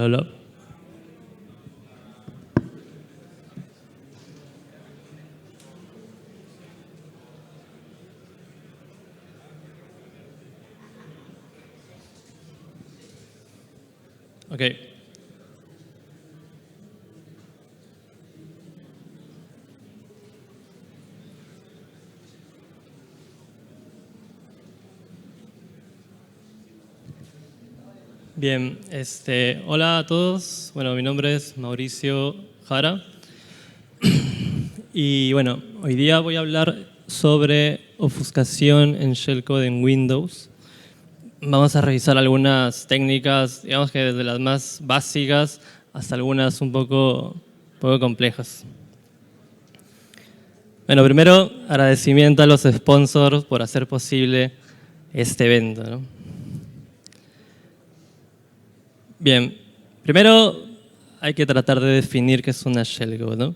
Hola, hola. Ok. Bien, hola a todos. Bueno, mi nombre es Mauricio Jara. Y bueno, hoy día voy a hablar sobre ofuscación en shellcode en Windows. Vamos a revisar algunas técnicas, digamos que desde las más básicas hasta algunas un poco complejas. Bueno, primero, agradecimiento a los sponsors por hacer posible este evento, ¿no? Bien, primero hay que tratar de definir qué es una shellcode, ¿no?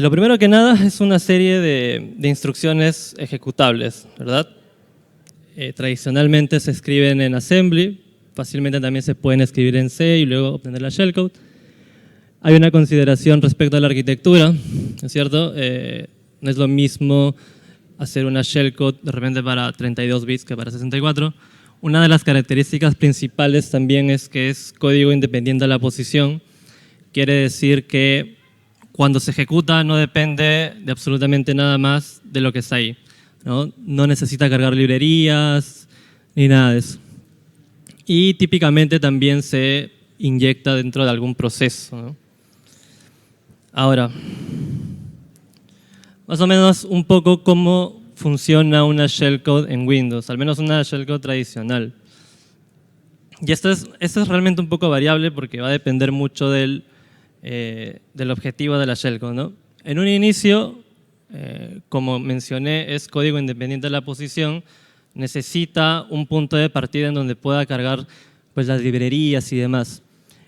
Lo primero que nada es una serie de instrucciones ejecutables, ¿verdad? Tradicionalmente se escriben en assembly, fácilmente también se pueden escribir en C y luego obtener la shellcode. Hay una consideración respecto a la arquitectura, ¿no es cierto? No es lo mismo hacer una shellcode de repente para 32 bits que para 64. Una de las características principales también es que es código independiente de la posición. Quiere decir que cuando se ejecuta no depende de absolutamente nada más de lo que está ahí, ¿no? No necesita cargar librerías ni nada de eso. Y típicamente también se inyecta dentro de algún proceso, ¿no? Ahora, más o menos un poco cómo funciona una shellcode en Windows, al menos una shellcode tradicional. Y esto es realmente un poco variable porque va a depender mucho del objetivo de la shellcode, ¿no? En un inicio, como mencioné, es código independiente de la posición, necesita un punto de partida en donde pueda cargar pues, las librerías y demás.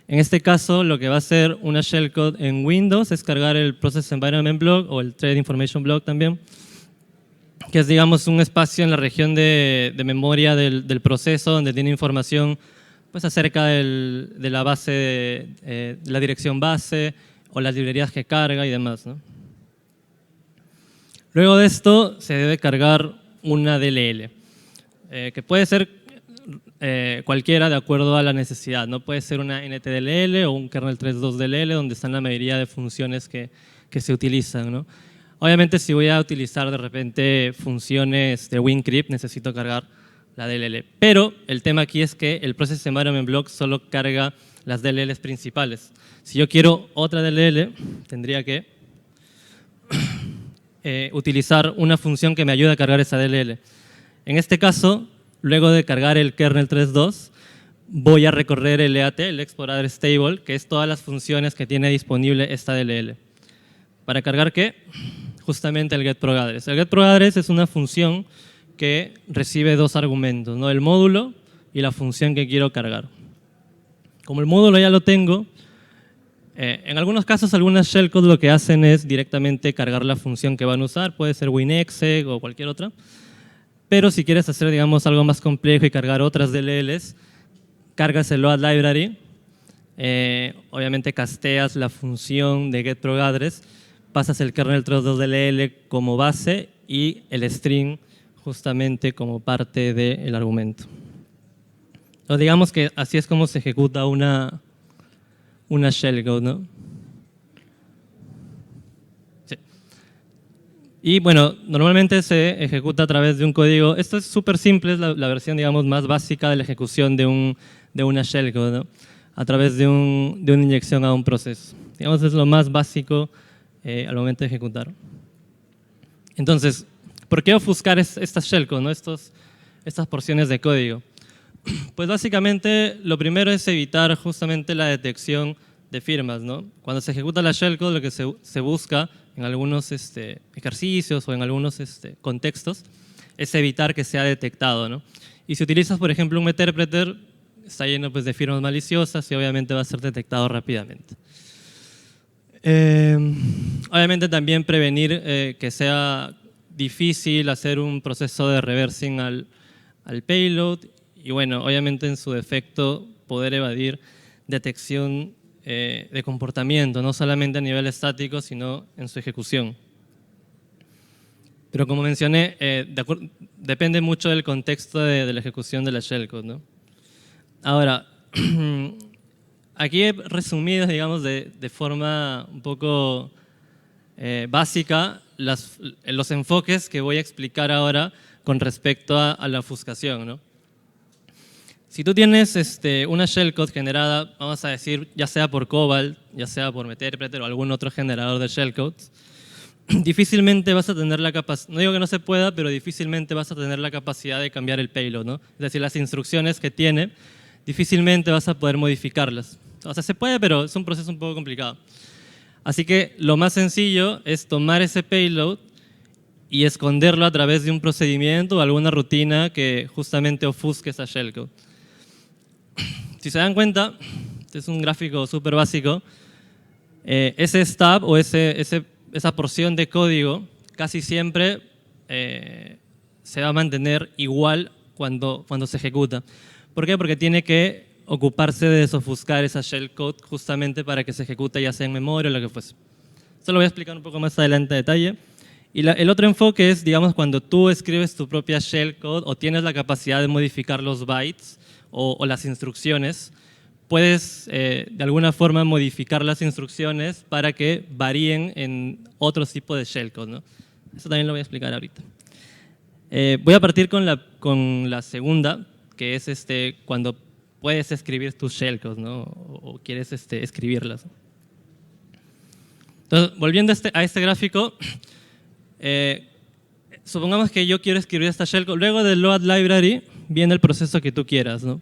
En este caso, lo que va a hacer una shellcode en Windows es cargar el Process Environment Block o el Thread Information Block también, que es, digamos, un espacio en la región de memoria del proceso donde tiene información pues, acerca de la base, de la dirección base o las librerías que carga y demás, ¿no? Luego de esto se debe cargar una DLL, que puede ser cualquiera de acuerdo a la necesidad. No puede ser una NTDLL o un kernel 3.2 DLL donde están la mayoría de funciones que se utilizan, ¿no? Obviamente si voy a utilizar de repente funciones de WinCrypt necesito cargar la DLL. Pero el tema aquí es que el Process Environment Block solo carga las DLLs principales. Si yo quiero otra DLL tendría que utilizar una función que me ayude a cargar esa DLL. En este caso, luego de cargar el kernel 3.2, voy a recorrer el EAT, el Export Address Table, que es todas las funciones que tiene disponible esta DLL. ¿Para cargar qué? Justamente el getProgAddress. El getProgAddress es una función que recibe dos argumentos, ¿no? El módulo y la función que quiero cargar. Como el módulo ya lo tengo, en algunos casos, algunas shellcodes lo que hacen es directamente cargar la función que van a usar, puede ser WinExec o cualquier otra. Pero si quieres hacer, digamos, algo más complejo y cargar otras DLLs, cargas el load library, obviamente casteas la función de getProgAddress, pasas el kernel 3.2 DLL como base y el string justamente como parte del argumento. Entonces, digamos que así es como se ejecuta una shellcode, ¿no? Sí. Y bueno, normalmente se ejecuta a través de un código. Esto es súper simple, es la versión, digamos, más básica de la ejecución de una shellcode, ¿no? A través de una inyección a un proceso. Digamos, es lo más básico al momento de ejecutar. Entonces, ¿por qué ofuscar estas shellcodes, ¿no? Estas porciones de código? Pues básicamente lo primero es evitar justamente la detección de firmas, ¿no? Cuando se ejecuta la shellcode, lo que se busca en algunos ejercicios o en algunos contextos es evitar que sea detectado, ¿no? Y si utilizas, por ejemplo, un meterpreter, está lleno pues, de firmas maliciosas y obviamente va a ser detectado rápidamente. Obviamente también prevenir que sea difícil hacer un proceso de reversing al payload y bueno, obviamente en su defecto poder evadir detección de comportamiento, no solamente a nivel estático, sino en su ejecución. Pero como mencioné, depende mucho del contexto de la ejecución de la shellcode, ¿no? Ahora, aquí he resumido, digamos, de forma un poco básica los enfoques que voy a explicar ahora con respecto a la ofuscación, ¿no? Si tú tienes una shellcode generada, vamos a decir, ya sea por Cobalt, ya sea por Meterpreter o algún otro generador de shellcodes, difícilmente vas a tener la capacidad, no digo que no se pueda, pero difícilmente vas a tener la capacidad de cambiar el payload, ¿no? Es decir, las instrucciones que tiene, difícilmente vas a poder modificarlas. O sea, se puede, pero es un proceso un poco complicado. Así que lo más sencillo es tomar ese payload y esconderlo a través de un procedimiento o alguna rutina que justamente ofusque esa shellcode. Si se dan cuenta, este es un gráfico súper básico, ese stub o esa porción de código casi siempre se va a mantener igual cuando se ejecuta. ¿Por qué? Porque tiene que ocuparse de desofuscar esa shellcode justamente para que se ejecute ya sea en memoria o lo que fuese. Esto lo voy a explicar un poco más adelante a detalle. Y el otro enfoque es, digamos, cuando tú escribes tu propia shellcode o tienes la capacidad de modificar los bytes o las instrucciones, puedes de alguna forma modificar las instrucciones para que varíen en otro tipo de shellcode, ¿no? Eso también lo voy a explicar ahorita. Voy a partir con la segunda, que es cuando puedes escribir tus shellcodes, ¿no? O quieres escribirlas. Entonces, volviendo a este gráfico, supongamos que yo quiero escribir esta shellcode. Luego del load library viene el proceso que tú quieras, ¿no?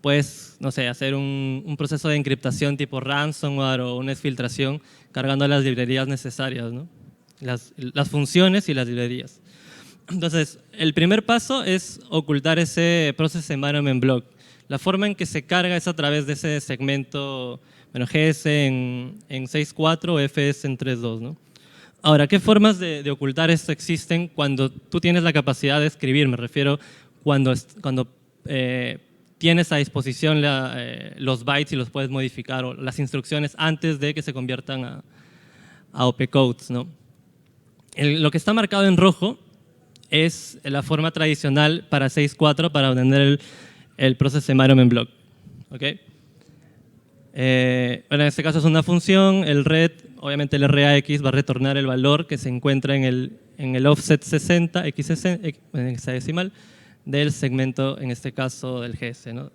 Puedes, no sé, hacer un proceso de encriptación tipo ransomware o una exfiltración cargando las librerías necesarias, ¿no? Las funciones y las librerías. Entonces, el primer paso es ocultar ese Process Environment Block. La forma en que se carga es a través de ese segmento, bueno, GS en 6.4 o FS en 3.2, ¿no? Ahora, ¿qué formas de ocultar esto existen cuando tú tienes la capacidad de escribir? Me refiero cuando tienes a disposición los bytes y los puedes modificar, o las instrucciones antes de que se conviertan a opcodes, ¿no? Lo que está marcado en rojo es la forma tradicional para 6.4 para obtener el Process Environment Block, ¿okay? Bueno, en este caso es una función, el ret, obviamente el RAX va a retornar el valor que se encuentra en el offset 60, en hexadecimal, del segmento, en este caso del GS, ¿no?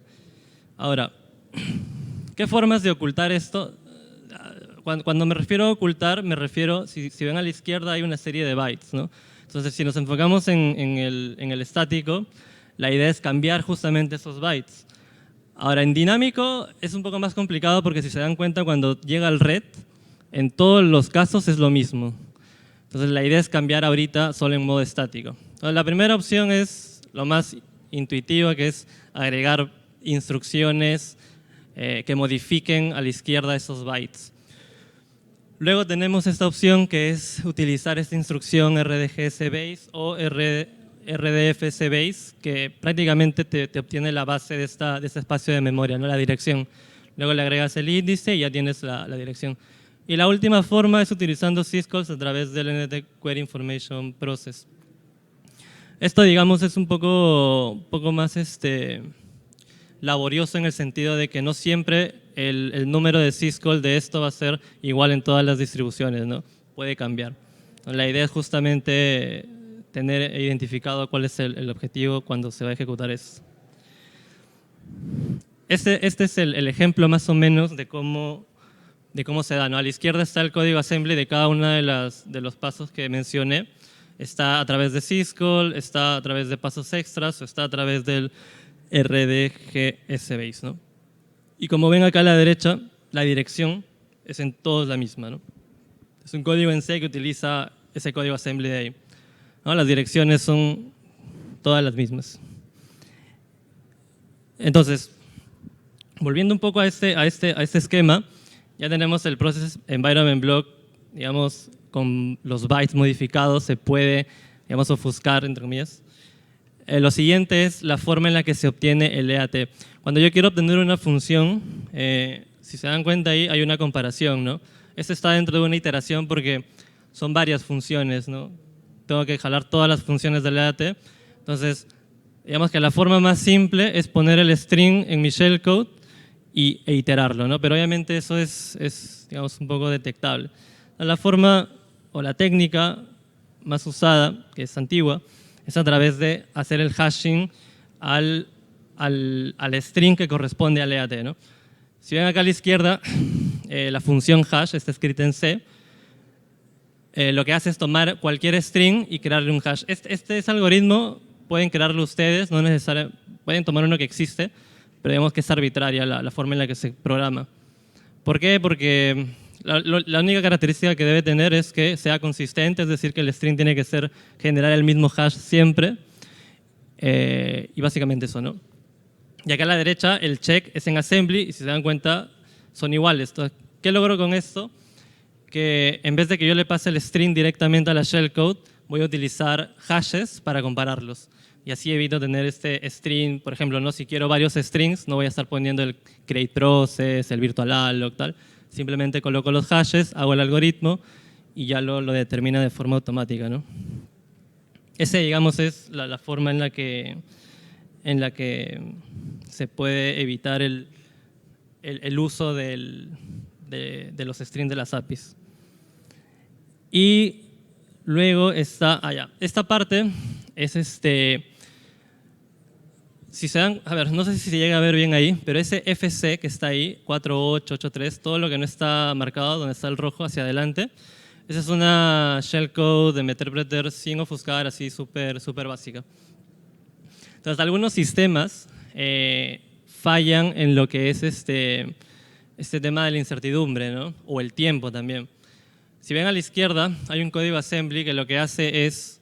Ahora, ¿qué formas de ocultar esto? Cuando me refiero a ocultar, me refiero, si ven a la izquierda hay una serie de bytes, ¿no? Entonces, si nos enfocamos en el estático, la idea es cambiar justamente esos bytes. Ahora, en dinámico es un poco más complicado porque si se dan cuenta, cuando llega el ret, en todos los casos es lo mismo. Entonces, la idea es cambiar ahorita solo en modo estático. Entonces, la primera opción es lo más intuitiva, que es agregar instrucciones que modifiquen a la izquierda esos bytes. Luego tenemos esta opción que es utilizar esta instrucción rdgsbase o rdfsbase, que prácticamente te obtiene la base de este espacio de memoria, ¿no? La dirección. Luego le agregas el índice y ya tienes la dirección. Y la última forma es utilizando syscalls a través del NT Query Information Process. Esto, digamos, es un poco más laborioso en el sentido de que no siempre el número de syscall de esto va a ser igual en todas las distribuciones, ¿no? Puede cambiar. La idea es justamente tener identificado cuál es el objetivo cuando se va a ejecutar eso. Este es el ejemplo más o menos de cómo se da, ¿no? A la izquierda está el código assembly de cada uno de los pasos que mencioné. Está a través de syscall, está a través de pasos extras o está a través del rdgsbase, ¿no? Y como ven acá a la derecha, la dirección es en todos la misma, ¿no? Es un código en C que utiliza ese código assembly de ahí, ¿no? Las direcciones son todas las mismas. Entonces, volviendo un poco a este esquema, ya tenemos el Process Environment Block, digamos, con los bytes modificados se puede, digamos, ofuscar, entre comillas. Lo siguiente es la forma en la que se obtiene el EAT. Cuando yo quiero obtener una función, si se dan cuenta ahí hay una comparación, ¿no? Esto está dentro de una iteración porque son varias funciones, ¿no? Tengo que jalar todas las funciones del EAT. Entonces, digamos que la forma más simple es poner el string en mi shellcode e iterarlo, ¿no? Pero obviamente eso es digamos, un poco detectable. La forma o la técnica más usada, que es antigua, es a través de hacer el hashing al string que corresponde al EAT, ¿no? Si ven acá a la izquierda, la función hash está escrita en C. Lo que hace es tomar cualquier string y crearle un hash. Este algoritmo pueden crearlo ustedes, no necesariamente, pueden tomar uno que existe, pero digamos que es arbitraria la forma en la que se programa. ¿Por qué? Porque la única característica que debe tener es que sea consistente, es decir, que el string tiene que generar el mismo hash siempre, y básicamente eso, ¿no? Y acá a la derecha el check es en assembly y si se dan cuenta son iguales. Entonces, ¿qué logro con esto? Que en vez de que yo le pase el string directamente a la shellcode, voy a utilizar hashes para compararlos. Y así evito tener este string, por ejemplo, ¿no? Si quiero varios strings, no voy a estar poniendo el create process, el virtual alloc, tal. Simplemente coloco los hashes, hago el algoritmo y ya lo determina de forma automática, ¿no? Ese, digamos, es la forma en la que se puede evitar el uso de los strings de las APIs. Y luego está allá. Esta parte es si se dan, a ver, no sé si se llega a ver bien ahí, pero ese FC que está ahí, 4883, todo lo que no está marcado, donde está el rojo hacia adelante, esa es una shellcode de Meterpreter sin ofuscar, así súper básica. Entonces, algunos sistemas fallan en lo que es este tema de la incertidumbre, ¿no? O el tiempo también. Si ven a la izquierda, hay un código assembly que lo que hace es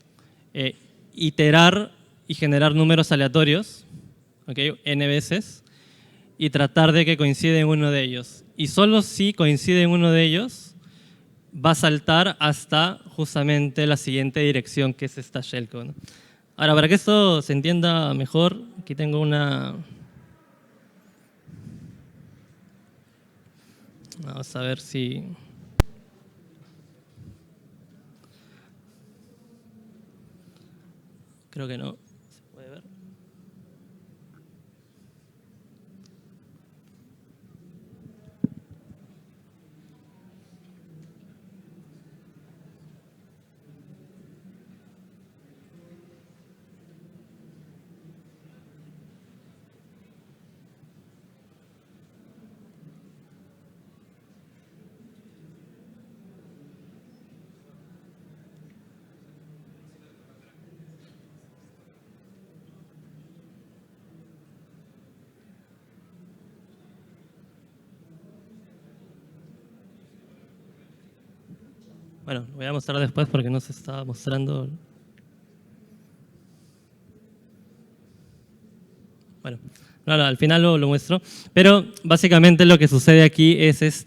iterar y generar números aleatorios, ¿okay? N veces, y tratar de que coincida en uno de ellos. Y solo si coincide en uno de ellos, va a saltar hasta justamente la siguiente dirección, que es esta shellcode, ¿no? Ahora, para que esto se entienda mejor, aquí tengo una... Vamos a ver si... Creo que no. ¿Se puede ver? Bueno, lo voy a mostrar después porque no se está mostrando. Bueno, no, al final lo muestro. Pero básicamente lo que sucede aquí es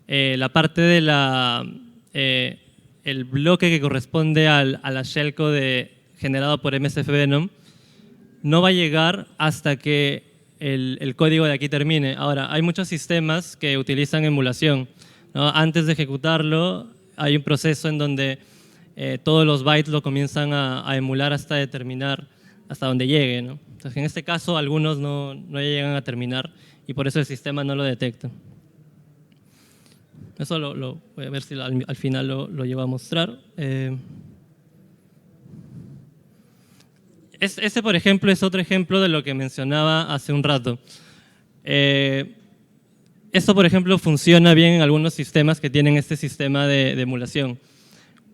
la parte de el bloque que corresponde a la shellcode generado por MSF Venom no va a llegar hasta que el código de aquí termine. Ahora, hay muchos sistemas que utilizan emulación, ¿no? Antes de ejecutarlo, hay un proceso en donde todos los bytes lo comienzan a emular hasta determinar hasta donde llegue, ¿no? Entonces, en este caso, algunos no llegan a terminar y por eso el sistema no lo detecta. Eso lo voy a ver si al final lo llevo a mostrar. Este, por ejemplo, es otro ejemplo de lo que mencionaba hace un rato. Esto, por ejemplo, funciona bien en algunos sistemas que tienen este sistema de emulación.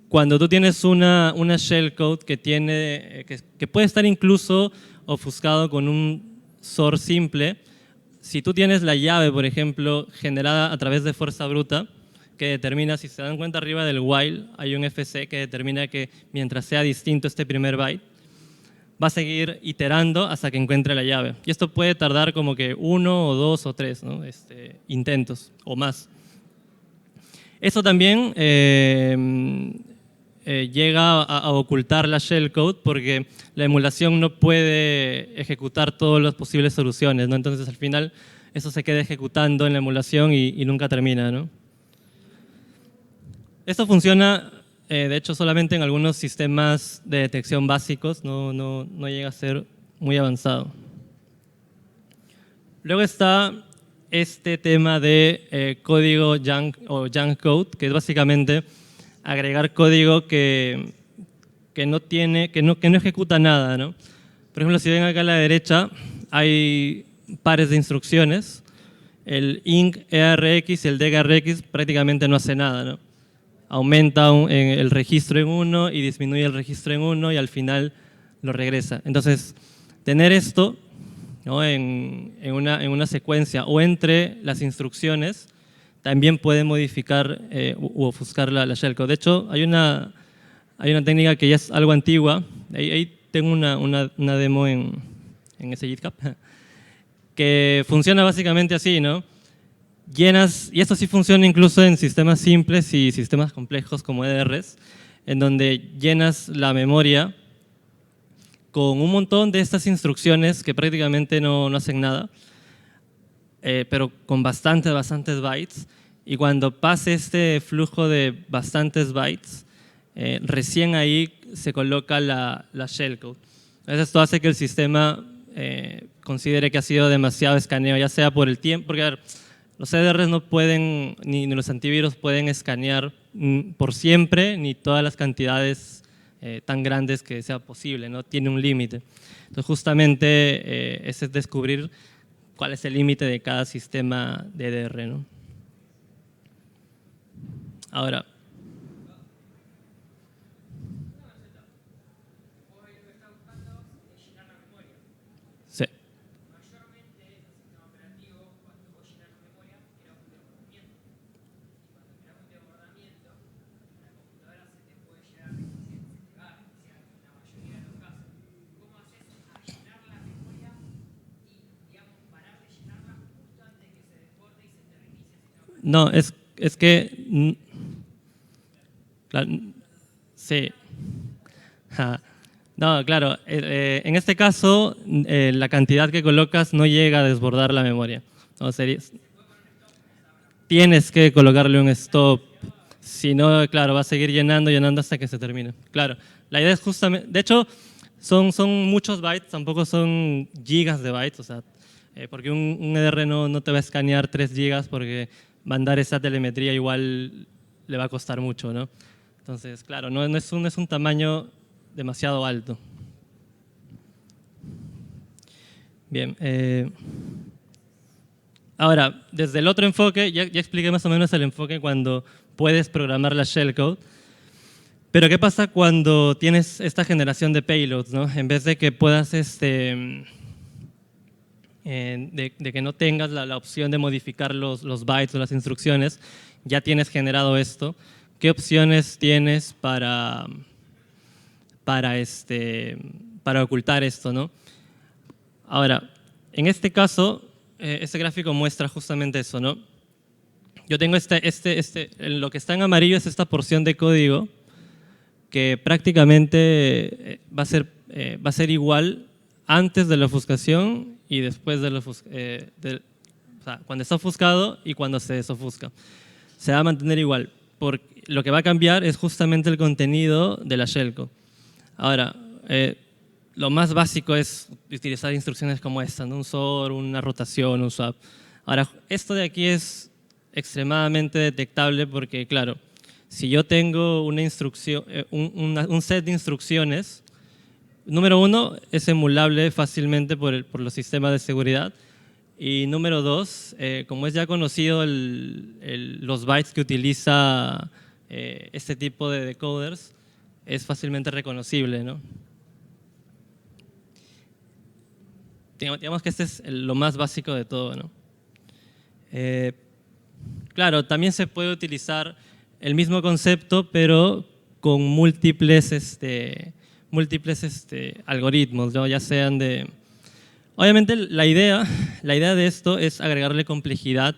Cuando tú tienes una shellcode que puede estar incluso ofuscado con un source simple, si tú tienes la llave, por ejemplo, generada a través de fuerza bruta, que determina, si se dan cuenta arriba del while, hay un FC que determina que mientras sea distinto este primer byte, va a seguir iterando hasta que encuentre la llave. Y esto puede tardar como que 1 o 2 o 3, ¿no? intentos o más. Eso también llega a ocultar la shellcode porque la emulación no puede ejecutar todas las posibles soluciones, ¿no? Entonces, al final, eso se queda ejecutando en la emulación y nunca termina, ¿no? Esto funciona, de hecho, solamente en algunos sistemas de detección básicos, no llega a ser muy avanzado. Luego está este tema de código junk o junk code, que es básicamente agregar código que no ejecuta nada, ¿no? Por ejemplo, si ven acá a la derecha, hay pares de instrucciones. El INC EARX y el DEGARX prácticamente no hace nada, ¿no? Aumenta el registro en uno y disminuye el registro en uno y al final lo regresa. Entonces, tener esto, ¿no?, en una secuencia o entre las instrucciones también puede modificar u ofuscar la shellcode. De hecho, hay una técnica que ya es algo antigua. Ahí tengo una demo en ese GitHub que funciona básicamente así, ¿no? Llenas, y esto sí funciona incluso en sistemas simples y sistemas complejos como EDRs, en donde llenas la memoria con un montón de estas instrucciones que prácticamente no hacen nada, pero con bastantes bytes, y cuando pase este flujo de bastantes bytes, recién ahí se coloca la shellcode. Entonces esto hace que el sistema considere que ha sido demasiado escaneo, ya sea por el tiempo, porque a ver, los EDRs no pueden, ni los antivirus pueden escanear por siempre, ni todas las cantidades tan grandes que sea posible, ¿no? Tiene un límite. Entonces, justamente, ese es descubrir cuál es el límite de cada sistema de EDR, ¿no? Ahora, sí. No, es que, claro, sí. Ja. No, claro, en este caso la cantidad que colocas no llega a desbordar la memoria. No, tienes que colocarle un stop, si no, claro, va a seguir llenando hasta que se termine. Claro, la idea es justamente, de hecho, son muchos bytes, tampoco son gigas de bytes, o sea, porque un EDR no te va a escanear 3 gigas porque mandar esa telemetría igual le va a costar mucho, ¿no? Entonces, claro, no es un tamaño demasiado alto. Bien. Ahora, desde el otro enfoque, ya expliqué más o menos el enfoque cuando puedes programar la shellcode. Pero ¿qué pasa cuando tienes esta generación de payloads, ¿no? En vez de que puedas, de que no tengas la opción de modificar los bytes o las instrucciones, ya tienes generado esto. ¿Qué opciones tienes para ocultar esto, ¿no? Ahora, en este caso, este gráfico muestra justamente eso, ¿no? Yo tengo lo que está en amarillo es esta porción de código que prácticamente va a ser igual antes de la ofuscación y después de la ofuscación, o sea, cuando está ofuscado y cuando se desofusca. Se va a mantener igual. Lo que va a cambiar es justamente el contenido de la shellcode. Ahora, lo más básico es utilizar instrucciones como esta, ¿no? Un SOR, una rotación, un swap. Ahora, esto de aquí es extremadamente detectable porque, claro, si yo tengo una instrucción, un set de instrucciones, número uno, es emulable fácilmente por los sistemas de seguridad. Y número dos, como es ya conocido los bytes que utiliza este tipo de decoders, es fácilmente reconocible, ¿no? Digamos que este es lo más básico de todo, ¿no? Claro, también se puede utilizar el mismo concepto, pero con múltiples algoritmos, ¿no? Ya sean de... Obviamente la idea de esto es agregarle complejidad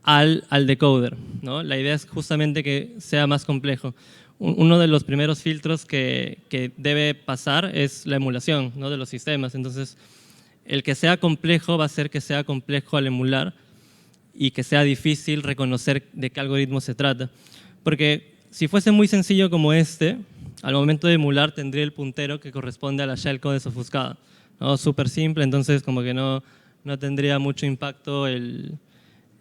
al decoder, ¿no? La idea es justamente que sea más complejo. uno de los primeros filtros que debe pasar es la emulación, ¿no?, de los sistemas. Entonces, el que sea complejo va a ser que sea complejo al emular y que sea difícil reconocer de qué algoritmo se trata. Porque si fuese muy sencillo como este, al momento de emular tendría el puntero que corresponde a la shellcode desofuscada, ¿no? Súper simple, entonces como que no tendría mucho impacto el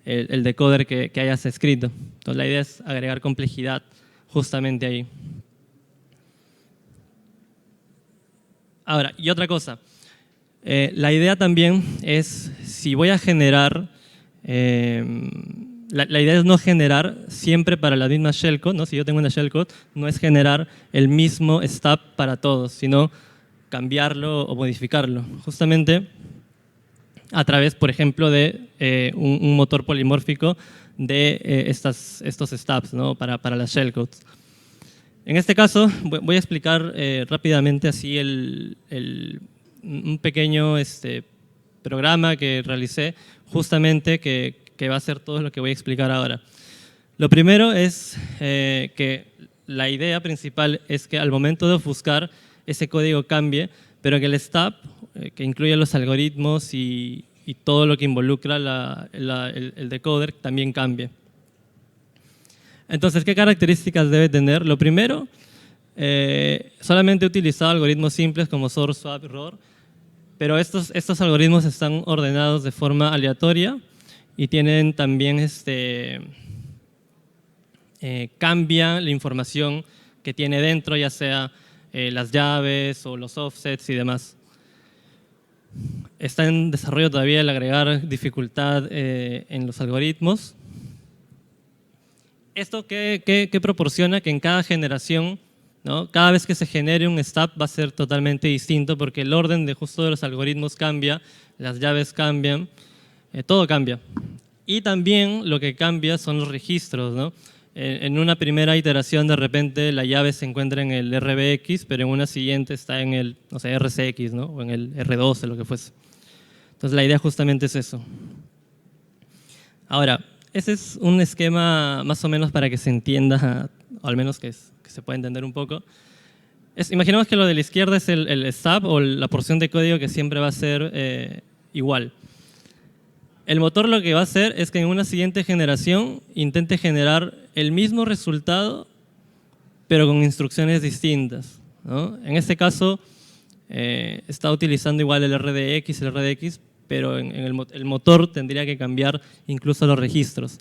decoder que hayas escrito. Entonces la idea es agregar complejidad justamente ahí. Ahora, y otra cosa. La idea también es, si voy a generar, la idea es no generar siempre para la misma shellcode, ¿no? Si yo tengo una shellcode, no es generar el mismo stub para todos, sino cambiarlo o modificarlo. Justamente a través, por ejemplo, de un motor polimórfico de estos stubs, ¿no?, para las shellcodes. En este caso, voy a explicar rápidamente así un pequeño programa que realicé justamente que va a hacer todo lo que voy a explicar ahora. Lo primero es que la idea principal es que al momento de ofuscar ese código cambie, pero que el stub, que incluye los algoritmos y todo lo que involucra el decoder, también cambie. Entonces, ¿qué características debe tener? Lo primero, solamente he utilizado algoritmos simples como sort, swap, ROR, pero estos algoritmos están ordenados de forma aleatoria y tienen también cambia la información que tiene dentro, ya sea las llaves o los offsets y demás. Está en desarrollo todavía el agregar dificultad en los algoritmos. ¿Esto qué proporciona? Que en cada generación, ¿no?, cada vez que se genere un stub va a ser totalmente distinto porque el orden de justo de los algoritmos cambia, las llaves cambian, todo cambia. Y también lo que cambia son los registros, ¿no? En una primera iteración de repente la llave se encuentra en el RBX, pero en una siguiente está en el, no sé, RCX, ¿no?, o en el R12, lo que fuese. Entonces la idea justamente es eso. Ahora, ese es un esquema más o menos para que se entienda, o al menos que se pueda entender un poco. Imaginemos que lo de la izquierda es el stub o la porción de código que siempre va a ser igual. El motor lo que va a hacer es que en una siguiente generación intente generar el mismo resultado, pero con instrucciones distintas, ¿no? En este caso, está utilizando igual el RDX, pero el motor tendría que cambiar incluso los registros.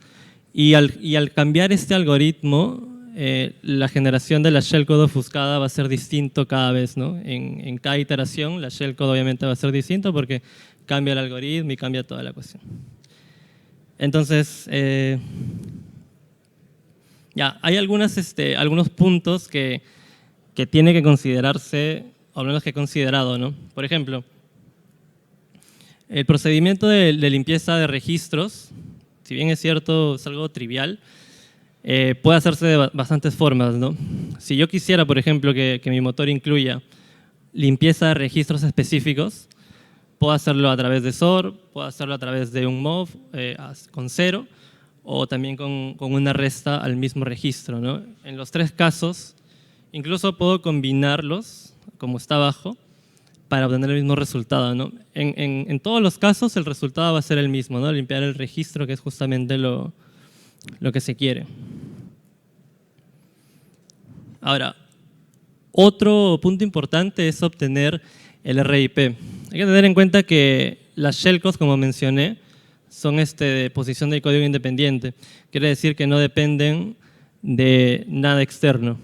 Y al cambiar este algoritmo, la generación de la shellcode ofuscada va a ser distinto cada vez, ¿no? En cada iteración, la shellcode obviamente va a ser distinto porque cambia el algoritmo y cambia toda la cuestión. Entonces, ya, hay algunos puntos que tiene que considerarse, o al menos que he considerado, ¿no? Por ejemplo, el procedimiento de limpieza de registros, si bien es cierto, es algo trivial, puede hacerse de bastantes formas, ¿no? Si yo quisiera, por ejemplo, que mi motor incluya limpieza de registros específicos, puedo hacerlo a través de sort, puedo hacerlo a través de un mov con 0 o también con una resta al mismo registro, ¿no? En los tres casos, incluso puedo combinarlos, como está abajo, para obtener el mismo resultado, ¿no? En todos los casos el resultado va a ser el mismo, ¿no? Limpiar el registro, que es justamente lo que se quiere. Ahora, otro punto importante es obtener el RIP. Hay que tener en cuenta que las shellcodes, como mencioné, son de posición del código independiente. Quiere decir que no dependen de nada externo.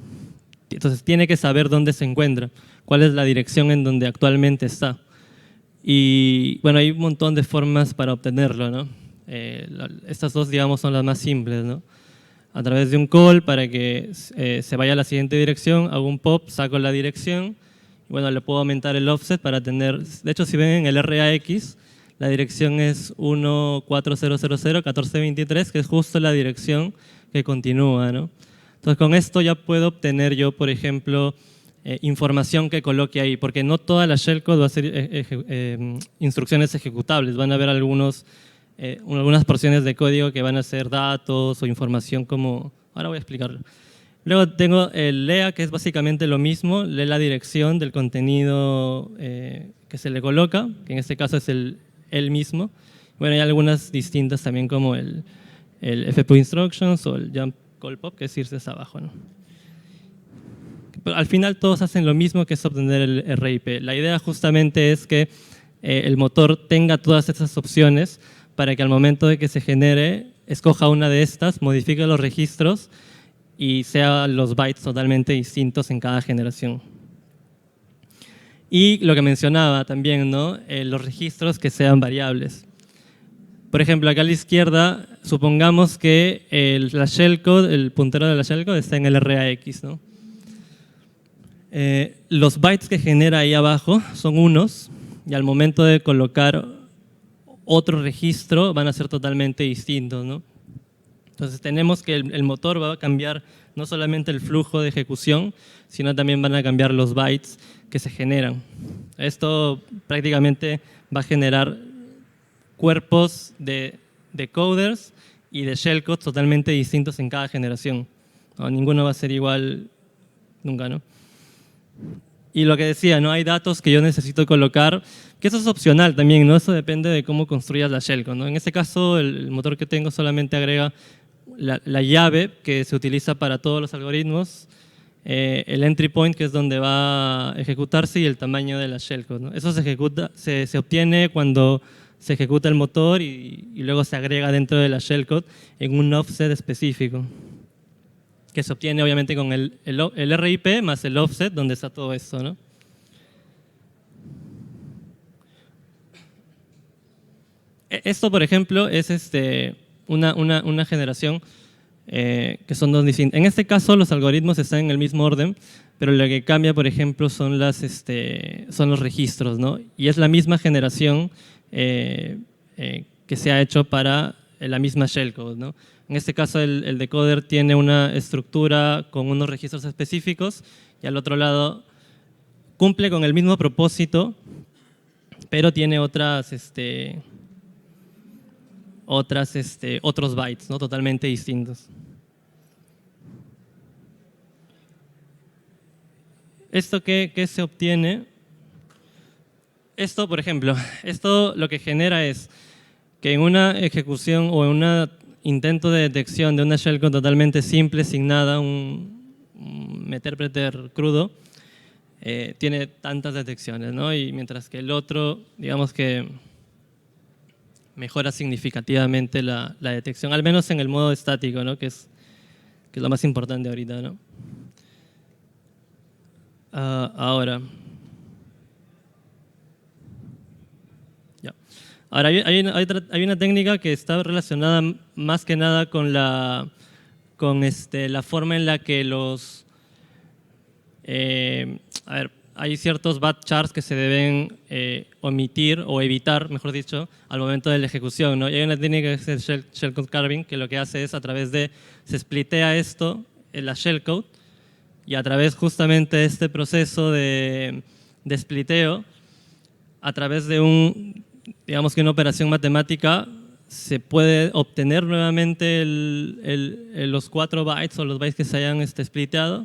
Entonces tiene que saber dónde se encuentra, cuál es la dirección en donde actualmente está. Y bueno, hay un montón de formas para obtenerlo, ¿no? Estas dos, digamos, son las más simples, ¿no? A través de un call para que se vaya a la siguiente dirección, hago un pop, saco la dirección, y bueno, le puedo aumentar el offset para tener, de hecho si ven en el RAX, la dirección es 140001423, que es justo la dirección que continúa, ¿no? Entonces con esto ya puedo obtener yo, por ejemplo, información que coloque ahí, porque no toda la shellcode va a ser instrucciones ejecutables, van a haber algunas porciones de código que van a ser datos o información como, ahora voy a explicarlo, Luego tengo el lea, que es básicamente lo mismo, lee la dirección del contenido que se le coloca, que en este caso es el mismo. Bueno, hay algunas distintas también como el FP instructions o el jump call pop, que es irse hacia abajo, ¿no? Pero al final todos hacen lo mismo, que es obtener el RIP. La idea justamente es que el motor tenga todas estas opciones para que al momento de que se genere, escoja una de estas, modifique los registros y sean los bytes totalmente distintos en cada generación. Y lo que mencionaba también, ¿no? Los registros que sean variables. Por ejemplo, acá a la izquierda, supongamos que la shellcode, el puntero de la shellcode está en el RAX, ¿no? Los bytes que genera ahí abajo son unos, y al momento de colocar otro registro van a ser totalmente distintos, ¿no? Entonces tenemos que el motor va a cambiar no solamente el flujo de ejecución, sino también van a cambiar los bytes que se generan. Esto prácticamente va a generar cuerpos de coders y de shellcodes totalmente distintos en cada generación, ¿no? Ninguno va a ser igual nunca, ¿no? Y lo que decía, ¿no? Hay datos que yo necesito colocar, que eso es opcional también, ¿no? Eso depende de cómo construyas la shellcode, ¿no? En este caso, el motor que tengo solamente agrega la llave que se utiliza para todos los algoritmos, el entry point, que es donde va a ejecutarse, y el tamaño de la shellcode, ¿no? Eso se obtiene cuando se ejecuta el motor y luego se agrega dentro de la shellcode en un offset específico, que se obtiene obviamente con el RIP más el offset donde está todo esto, ¿no? Esto, por ejemplo, es una generación que son dos distintas. En este caso, los algoritmos están en el mismo orden, pero lo que cambia, por ejemplo, son los registros, ¿no? Y es la misma generación que se ha hecho para la misma shellcode, ¿no? En este caso, el decoder tiene una estructura con unos registros específicos y al otro lado cumple con el mismo propósito, pero tiene otros bytes, ¿no? Totalmente distintos. ¿Esto qué se obtiene? Esto, por ejemplo, esto lo que genera es que en una ejecución o en un intento de detección de una shellcode totalmente simple, sin nada, un meter-preter crudo, tiene tantas detecciones, ¿no? Y mientras que el otro, digamos que mejora significativamente la detección, al menos en el modo estático, ¿no? Que es lo más importante ahorita, ¿no? Ahora. Ya. Ahora, hay una técnica que está relacionada más que nada con la forma en la que hay ciertos bad charts que se deben omitir o evitar, mejor dicho, al momento de la ejecución, ¿no? Y hay una técnica que es el shellcode carving, que lo que hace es se splitea esto en la shellcode, y a través justamente de este proceso de spliteo, a través de digamos que una operación matemática, se puede obtener nuevamente los 4 bytes o los bytes que se hayan spliteado,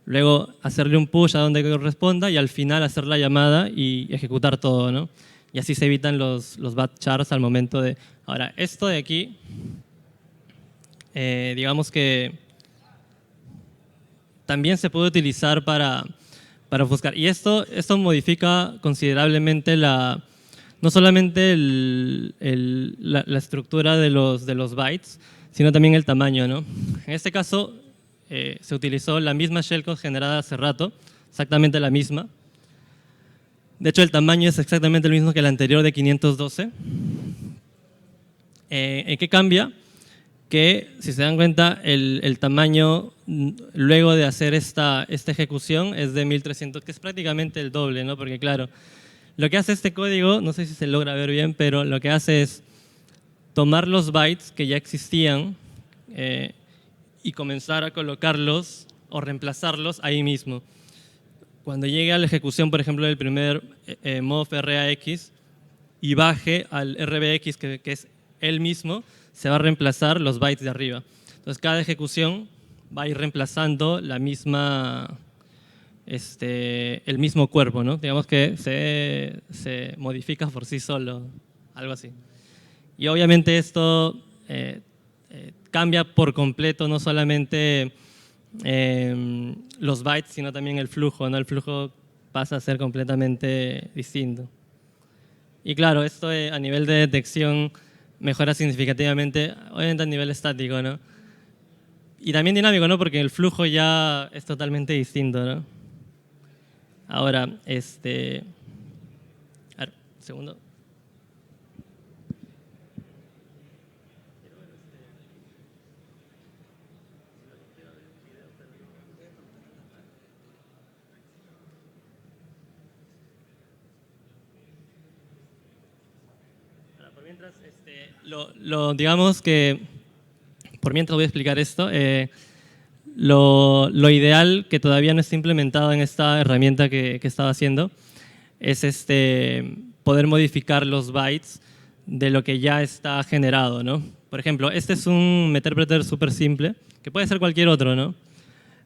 luego hacerle un push a donde corresponda y al final hacer la llamada y ejecutar todo, ¿no? Y así se evitan los bad charts al momento de... Ahora, esto de aquí, digamos que también se puede utilizar para ofuscar. Y esto modifica considerablemente no solamente la estructura de los bytes, sino también el tamaño, ¿no? En este caso, se utilizó la misma shellcode generada hace rato, exactamente la misma. De hecho, el tamaño es exactamente el mismo que el anterior de 512. ¿En qué cambia? Que, si se dan cuenta, el tamaño luego de hacer esta ejecución es de 1300, que es prácticamente el doble, ¿no? Porque, claro, lo que hace este código, no sé si se logra ver bien, pero lo que hace es tomar los bytes que ya existían y comenzar a colocarlos o reemplazarlos ahí mismo. Cuando llegue a la ejecución, por ejemplo, del primer mov RAX y baje al RBX, que es él mismo, se va a reemplazar los bytes de arriba. Entonces, cada ejecución va a ir reemplazando la misma, el mismo cuerpo, ¿no? Digamos que se modifica por sí solo, algo así. Y obviamente esto cambia por completo no solamente los bytes, sino también el flujo, ¿no? El flujo pasa a ser completamente distinto. Y claro, esto a nivel de detección mejora significativamente, obviamente a nivel estático, ¿no? Y también dinámico, ¿no? Porque el flujo ya es totalmente distinto, ¿no? Ahora, a ver, un segundo. Por mientras, digamos que, por mientras voy a explicar esto, lo ideal que todavía no está implementado en esta herramienta que estaba haciendo es poder modificar los bytes de lo que ya está generado, ¿no? Por ejemplo, este es un meterpreter súper simple, que puede ser cualquier otro, ¿no?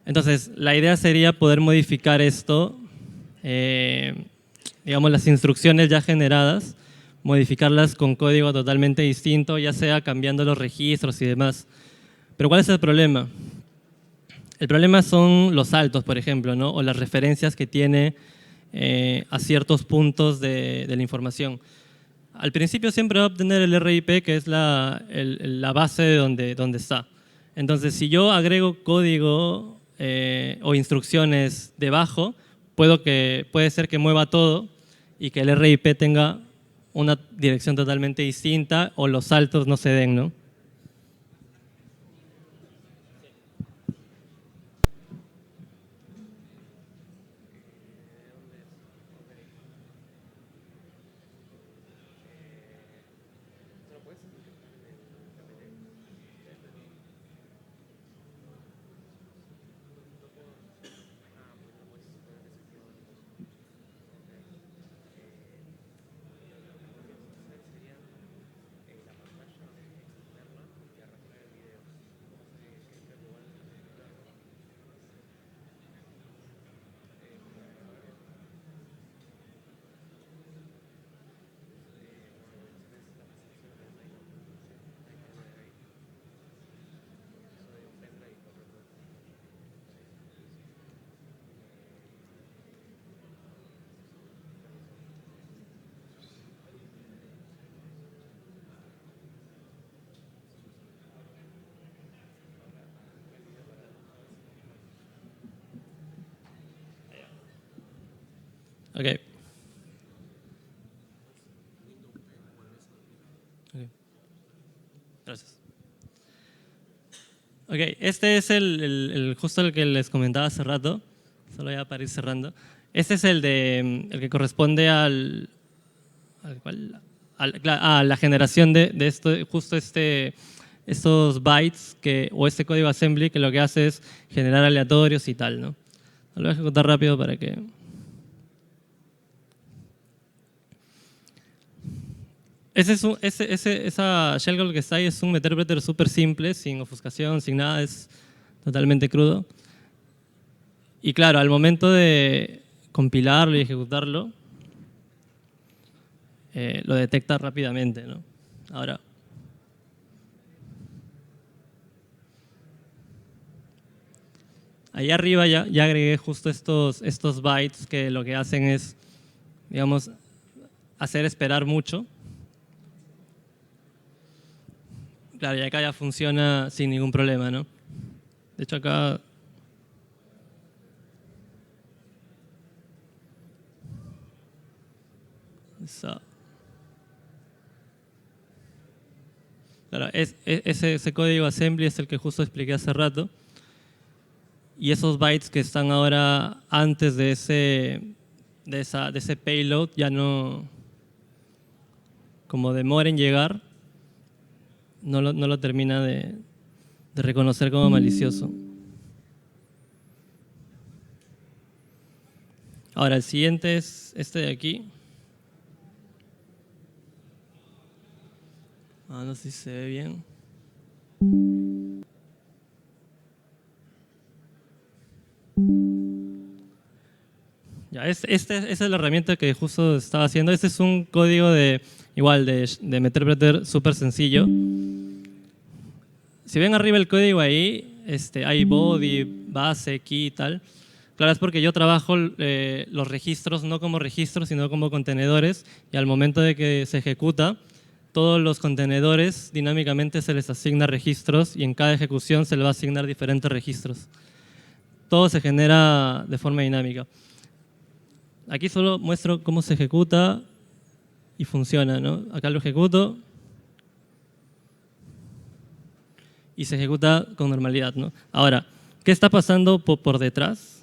Entonces, la idea sería poder modificar esto, eh, digamos, las instrucciones ya generadas, modificarlas con código totalmente distinto, ya sea cambiando los registros y demás. Pero ¿cuál es el problema? El problema son los saltos, por ejemplo, ¿no? O las referencias que tiene a ciertos puntos de la información. Al principio siempre va a obtener el RIP, que es la base de donde está. Entonces, si yo agrego código o instrucciones debajo, puede ser que mueva todo y que el RIP tenga una dirección totalmente distinta o los saltos no se den, ¿no? Ok. Ok. Gracias. Ok, este es justo el que les comentaba hace rato, solo ya para ir cerrando. Este es el que corresponde ¿cuál? A la generación de esto, justo estos bytes o este código assembly que lo que hace es generar aleatorios y tal, ¿no? Lo voy a ejecutar rápido para que... Esa shellcode que está ahí es un meterpreter súper simple, sin ofuscación, sin nada, es totalmente crudo. Y claro, al momento de compilarlo y ejecutarlo, lo detecta rápidamente, ¿no? Ahora, ahí arriba ya agregué justo estos bytes que lo que hacen es, digamos, hacer esperar mucho. Claro, y acá ya funciona sin ningún problema, ¿no? De hecho, acá... Eso. Claro, ese código assembly es el que justo expliqué hace rato. Y esos bytes que están ahora antes de ese payload ya no, como demora en llegar, no lo termina de reconocer como malicioso. Ahora, el siguiente es este de aquí. No sé si se ve bien. Ya, esa es la herramienta que justo estaba haciendo. Este es un código de, igual, de meter súper sencillo. Si ven arriba el código ahí, hay body, base, key y tal. Claro, es porque yo trabajo los registros no como registros, sino como contenedores, y al momento de que se ejecuta, todos los contenedores dinámicamente se les asigna registros y en cada ejecución se le va a asignar diferentes registros. Todo se genera de forma dinámica. Aquí solo muestro cómo se ejecuta y funciona, ¿no? Acá lo ejecuto y se ejecuta con normalidad, ¿no? Ahora, ¿qué está pasando por detrás?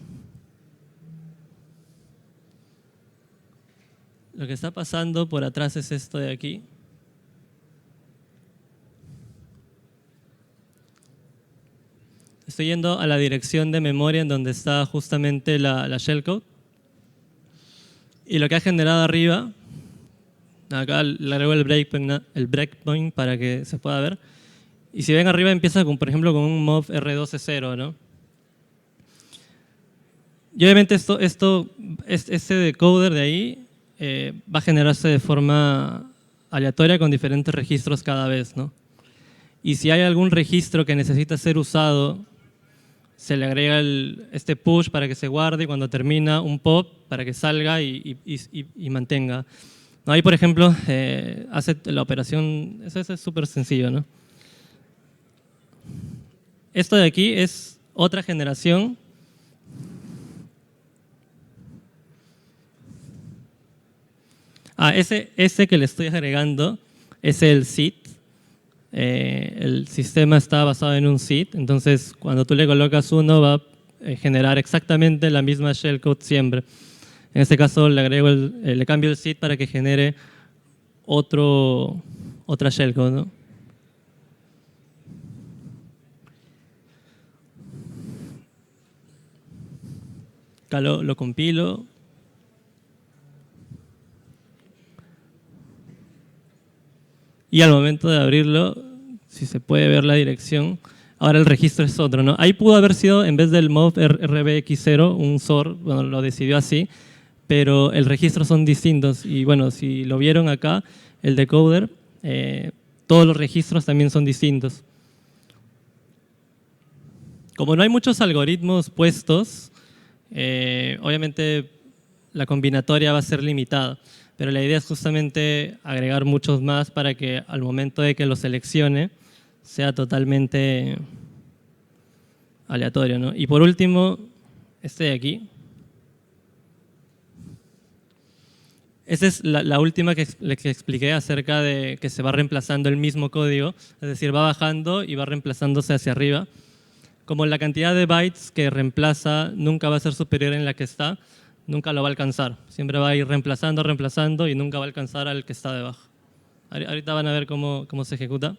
Lo que está pasando por atrás es esto de aquí. Estoy yendo a la dirección de memoria en donde está justamente la shellcode. Y lo que ha generado arriba, acá le agrego el breakpoint para que se pueda ver. Y si ven arriba empieza, por ejemplo, con un mov R12.0, ¿no? Y obviamente este decoder de ahí va a generarse de forma aleatoria con diferentes registros cada vez, ¿no? Y si hay algún registro que necesita ser usado, se le agrega este push para que se guarde y cuando termina un pop para que salga y mantenga. ¿No? Ahí, por ejemplo, hace la operación, eso es súper sencillo, ¿no? Esto de aquí es otra generación. Ese que le estoy agregando es el seed. El sistema está basado en un seed, entonces cuando tú le colocas uno va a generar exactamente la misma shellcode siempre. En este caso le cambio el seed para que genere otra shellcode, ¿no? Acá lo compilo. Y al momento de abrirlo, si se puede ver la dirección, ahora el registro es otro, ¿no? Ahí pudo haber sido, en vez del mov rbx0, un SOR, bueno, lo decidió así, pero el registro son distintos. Y bueno, si lo vieron acá, el decoder, todos los registros también son distintos. Como no hay muchos algoritmos puestos, obviamente la combinatoria va a ser limitada, pero la idea es justamente agregar muchos más para que al momento de que lo seleccione sea totalmente aleatorio, ¿no? Y por último, este de aquí. Esa es la última que expliqué acerca de que se va reemplazando el mismo código, es decir, va bajando y va reemplazándose hacia arriba. Como la cantidad de bytes que reemplaza nunca va a ser superior en la que está, nunca lo va a alcanzar. Siempre va a ir reemplazando, reemplazando y nunca va a alcanzar al que está debajo. Ahorita van a ver cómo se ejecuta.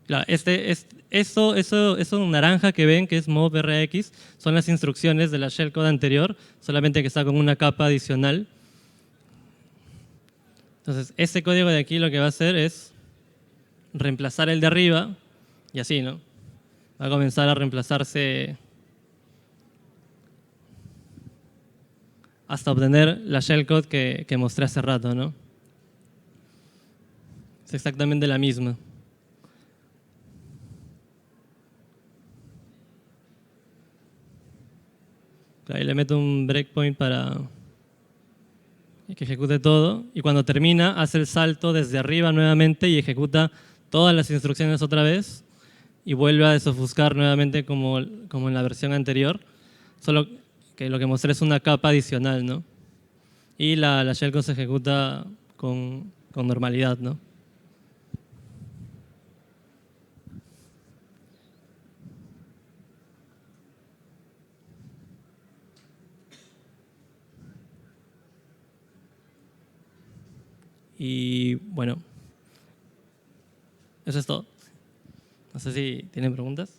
Claro, eso naranja que ven que es movrx son las instrucciones de la shellcode anterior, solamente que está con una capa adicional. Entonces, este código de aquí lo que va a hacer es reemplazar el de arriba y así, ¿no? Va a comenzar a reemplazarse hasta obtener la shellcode que mostré hace rato, ¿no? Es exactamente la misma. Ahí le meto un breakpoint para que ejecute todo y cuando termina hace el salto desde arriba nuevamente y ejecuta todas las instrucciones otra vez y vuelve a desofuscar nuevamente como en la versión anterior, solo que lo que mostré es una capa adicional, ¿no? Y la shellcode se ejecuta con normalidad, ¿no? Y bueno, eso es todo. No sé si tienen preguntas.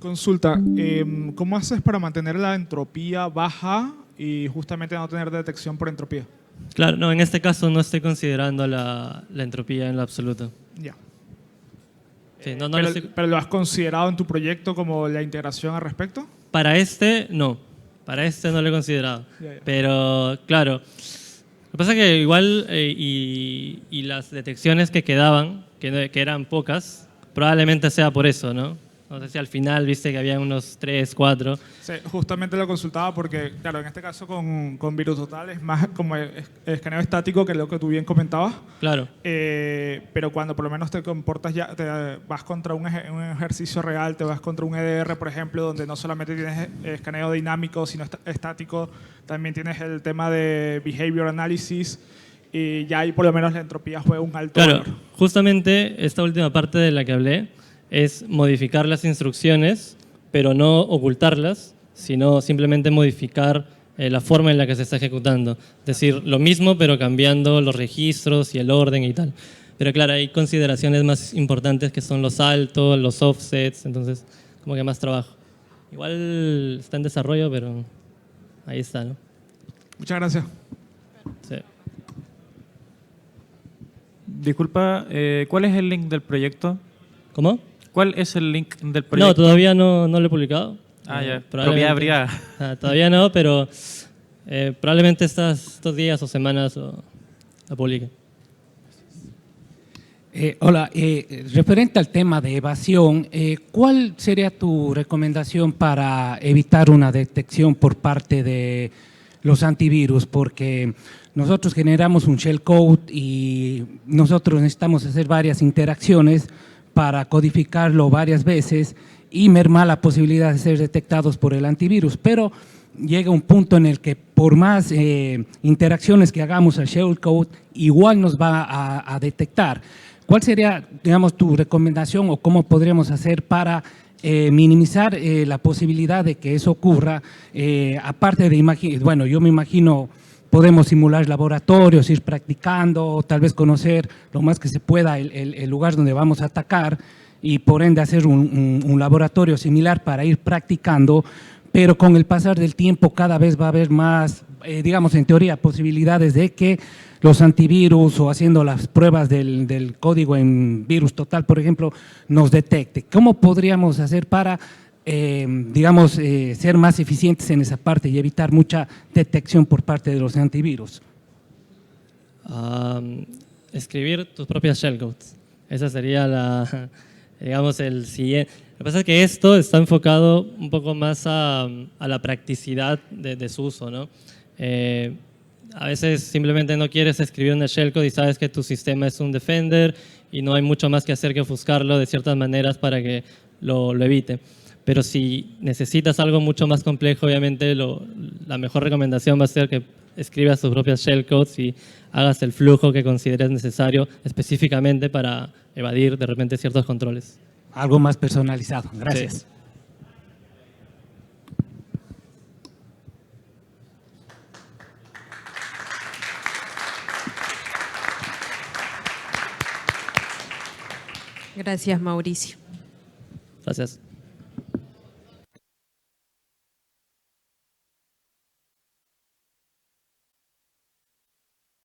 Consulta, ¿cómo haces para mantener la entropía baja y justamente no tener detección por entropía? Claro, no, en este caso no estoy considerando la entropía en lo absoluto. Ya. Sí, no, ¿Pero lo has considerado en tu proyecto como la integración al respecto? Para este, no. Para este no lo he considerado. Ya. Pero, claro, lo que pasa es que igual y las detecciones que quedaban, que eran pocas, probablemente sea por eso, ¿no? No sé si al final viste que había unos 3, 4. Sí, justamente lo consultaba porque, claro, en este caso con Virus Total es más como escaneo estático, que es lo que tú bien comentabas. Claro. Pero cuando por lo menos te comportas ya, te vas contra un ejercicio real, te vas contra un EDR, por ejemplo, donde no solamente tienes escaneo dinámico, sino estático, también tienes el tema de behavior analysis, y ya ahí por lo menos la entropía juega un alto Claro, valor. justamente esta última parte de la que hablé es modificar las instrucciones, pero no ocultarlas, sino simplemente modificar la forma en la que se está ejecutando. Es decir, lo mismo, pero cambiando los registros y el orden y tal. Pero claro, hay consideraciones más importantes que son los saltos, los offsets, entonces como que más trabajo. Igual está en desarrollo, pero ahí está, ¿no? Muchas gracias. Sí. Disculpa, ¿cuál es el link del proyecto? ¿Cómo? ¿Cuál es el link del No, proyecto? todavía no lo he publicado. Ah, ya. Probablemente- Propiedad privada. Todavía no, pero probablemente estos días o semanas lo publique. Hola, referente al tema de evasión, ¿cuál sería tu recomendación para evitar una detección por parte de los antivirus? Porque nosotros generamos un shellcode y nosotros necesitamos hacer varias interacciones para codificarlo varias veces y mermar la posibilidad de ser detectados por el antivirus, pero llega un punto en el que por más interacciones que hagamos al shellcode, igual nos va a detectar. ¿Cuál sería, digamos, tu recomendación o cómo podríamos hacer para minimizar la posibilidad de que eso ocurra? Aparte de, bueno, yo me imagino podemos simular laboratorios, ir practicando, tal vez conocer lo más que se pueda el lugar donde vamos a atacar y por ende hacer un laboratorio similar para ir practicando, pero con el pasar del tiempo cada vez va a haber más, digamos en teoría, posibilidades de que los antivirus o haciendo las pruebas del código en Virus Total, por ejemplo, nos detecte. ¿Cómo podríamos hacer para, digamos, ser más eficientes en esa parte y evitar mucha detección por parte de los antivirus? Escribir tus propias shellcodes. Esa sería digamos, el siguiente. Lo que pasa es que esto está enfocado un poco más a la practicidad de su uso, ¿no? A veces simplemente no quieres escribir una shellcode y sabes que tu sistema es un defender y no hay mucho más que hacer que ofuscarlo de ciertas maneras para que lo evite. Pero si necesitas algo mucho más complejo, obviamente la mejor recomendación va a ser que escribas tus propias shellcodes y hagas el flujo que consideres necesario específicamente para evadir de repente ciertos controles. Algo más personalizado. Gracias. Sí. Gracias, Mauricio. Gracias.